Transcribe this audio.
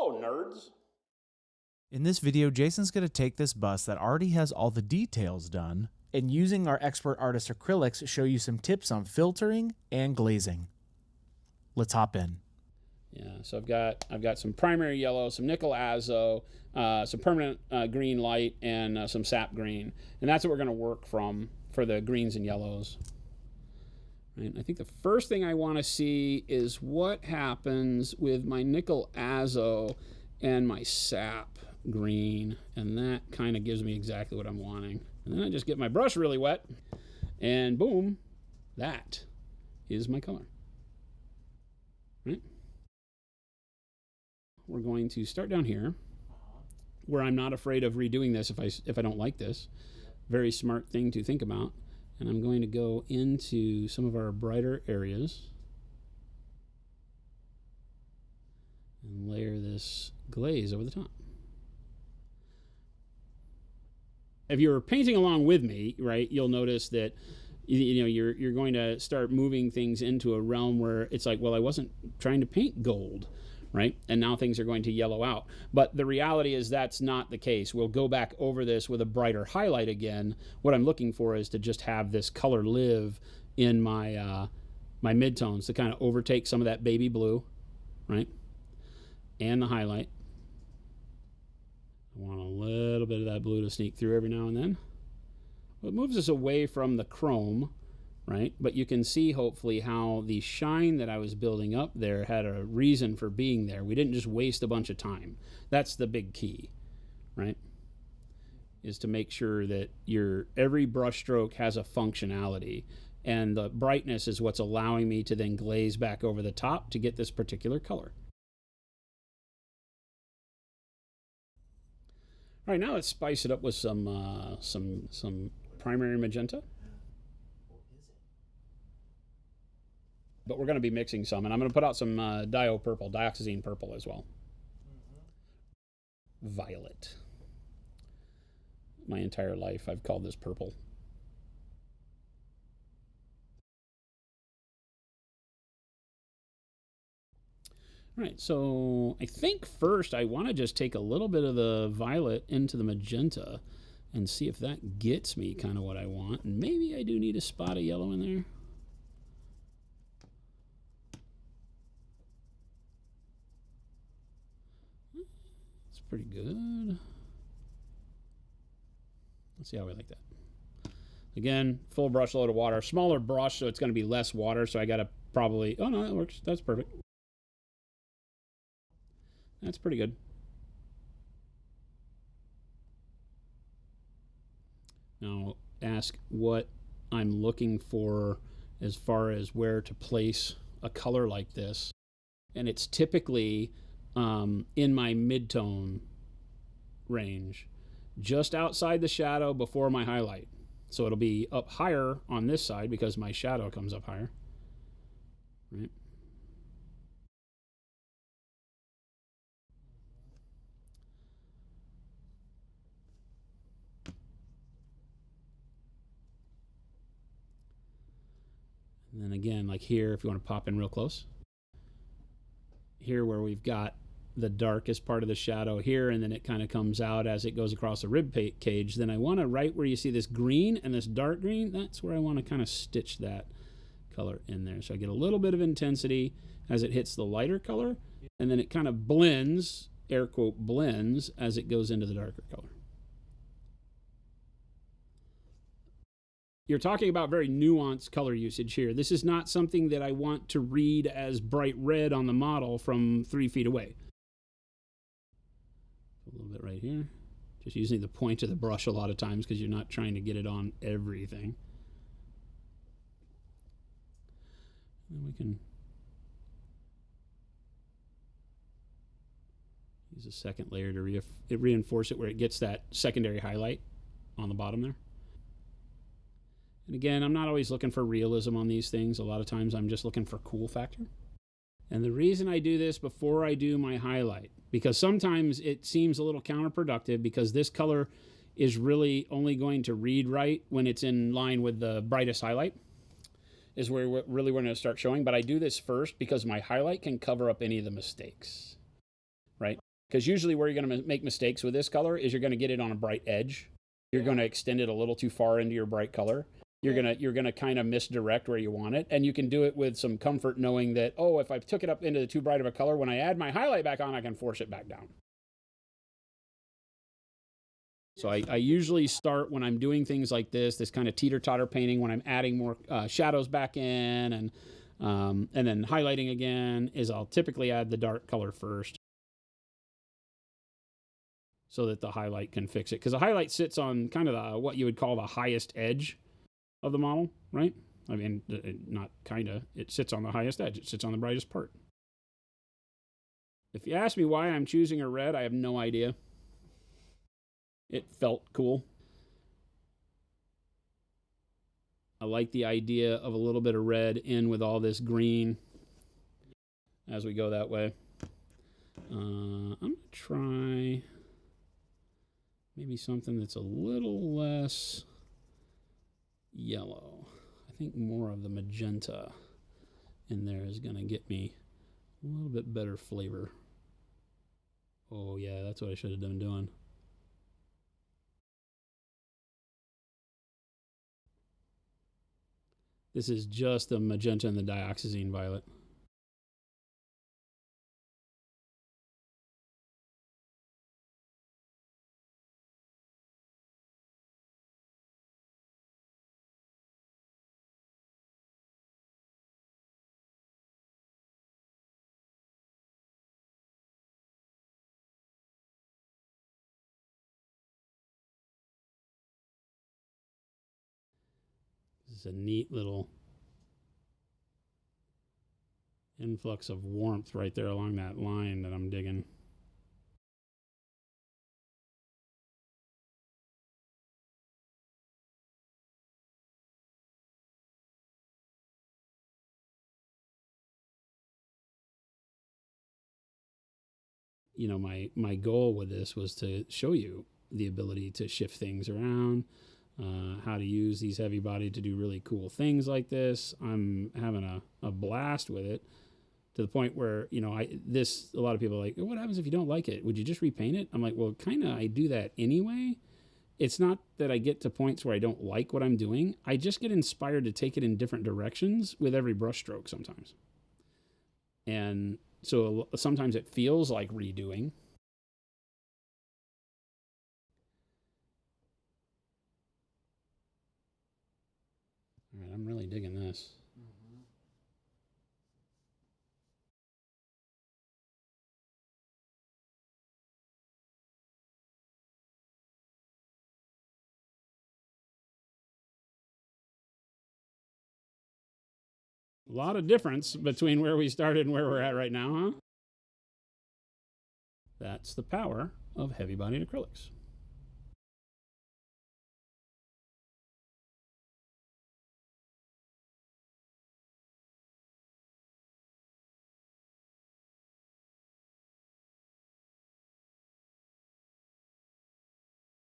Hello, nerds. In this video, Jason's going to take this bus that already has all the details done and using our expert artist Acrylics show you some tips on filtering and glazing. Let's hop in. Yeah, so I've got some primary yellow, some nickel azo, some permanent green light, and some sap green, and that's what we're going to work from for the greens and yellows. Right? I think the first thing I want to see is what happens with my nickel azo and my sap green, and that kind of gives me exactly what I'm wanting. And then I just get my brush really wet, and boom, that is my color. Right? We're going to start down here, where I'm not afraid of redoing this if I don't like this. Very smart thing to think about. And I'm going to go into some of our brighter areas and layer this glaze over the top. If you're painting along with me, right, you'll notice that you're going to start moving things into a realm where it's like, well, I wasn't trying to paint gold, right? And now things are going to yellow out. But the reality is that's not the case. We'll go back over this with a brighter highlight again. What I'm looking for is to just have this color live in my my midtones to kind of overtake some of that baby blue, right? And the highlight. I want a little bit of that blue to sneak through every now and then. Well, it moves us away from the chrome, right? But you can see hopefully how the shine that I was building up there had a reason for being there. We didn't just waste a bunch of time. That's the big key, right? Is to make sure that every brush stroke has a functionality, and the brightness is what's allowing me to then glaze back over the top to get this particular color. All right, now let's spice it up with some primary magenta. But we're going to be mixing some, and I'm going to put out some dioxazine purple as well. Violet. My entire life I've called this purple. All right, so I think first I want to just take a little bit of the violet into the magenta and see if that gets me kind of what I want. And maybe I do need a spot of yellow in there. It's pretty good. Let's see how we like that. Again, full brush load of water. Smaller brush, so it's going to be less water, so I got to probably... Oh, no, that works. That's perfect. That's pretty good. Now, ask what I'm looking for as far as where to place a color like this. And it's typically in my midtone range, just outside the shadow before my highlight. So it'll be up higher on this side because my shadow comes up higher. Right? And then again, like here, if you want to pop in real close. Here where we've got the darkest part of the shadow here, and then it kind of comes out as it goes across the rib cage. Then I want to, right where you see this green and this dark green, that's where I want to kind of stitch that color in there. So I get a little bit of intensity as it hits the lighter color, and then it kind of blends, air quote, blends, as it goes into the darker color. You're talking about very nuanced color usage here. This is not something that I want to read as bright red on the model from 3 feet away. A little bit right here. Just using the point of the brush a lot of times because you're not trying to get it on everything. And we can use a second layer to reinforce it where it gets that secondary highlight on the bottom there. And again, I'm not always looking for realism on these things. A lot of times I'm just looking for cool factor. And the reason I do this before I do my highlight, because sometimes it seems a little counterproductive because this color is really only going to read right when it's in line with the brightest highlight, is where we're really going to start showing. But I do this first because my highlight can cover up any of the mistakes, right? Because usually where you're going to make mistakes with this color is you're going to get it on a bright edge. You're going to extend it a little too far into your bright color. You're gonna kind of misdirect where you want it, and you can do it with some comfort knowing that, oh, if I took it up into too bright of a color, when I add my highlight back on, I can force it back down. So I usually start when I'm doing things like this kind of teeter-totter painting, when I'm adding more shadows back in and then highlighting again, is I'll typically add the dark color first so that the highlight can fix it. Because the highlight sits on kind of what you would call the highest edge of the model, right? I mean, not kind of. It sits on the highest edge. It sits on the brightest part. If you ask me why I'm choosing a red, I have no idea. It felt cool. I like the idea of a little bit of red in with all this green as we go that way. I'm going to try maybe something that's a little less yellow. I think more of the magenta in there is going to get me a little bit better flavor. Oh yeah, that's what I should have been doing. This is just the magenta and the dioxazine violet. This is a neat little influx of warmth right there along that line that I'm digging. You know, my goal with this was to show you the ability to shift things around, how to use these heavy body to do really cool things like this. I'm having a blast with it, to the point where, you know, a lot of people are like, what happens if you don't like it? Would you just repaint it? I'm like, well, kind of, I do that anyway. It's not that I get to points where I don't like what I'm doing. I just get inspired to take it in different directions with every brush stroke sometimes. And so sometimes it feels like redoing. All right, I'm really digging this. A lot of difference between where we started and where we're at right now, huh? That's the power of heavy-bodied acrylics.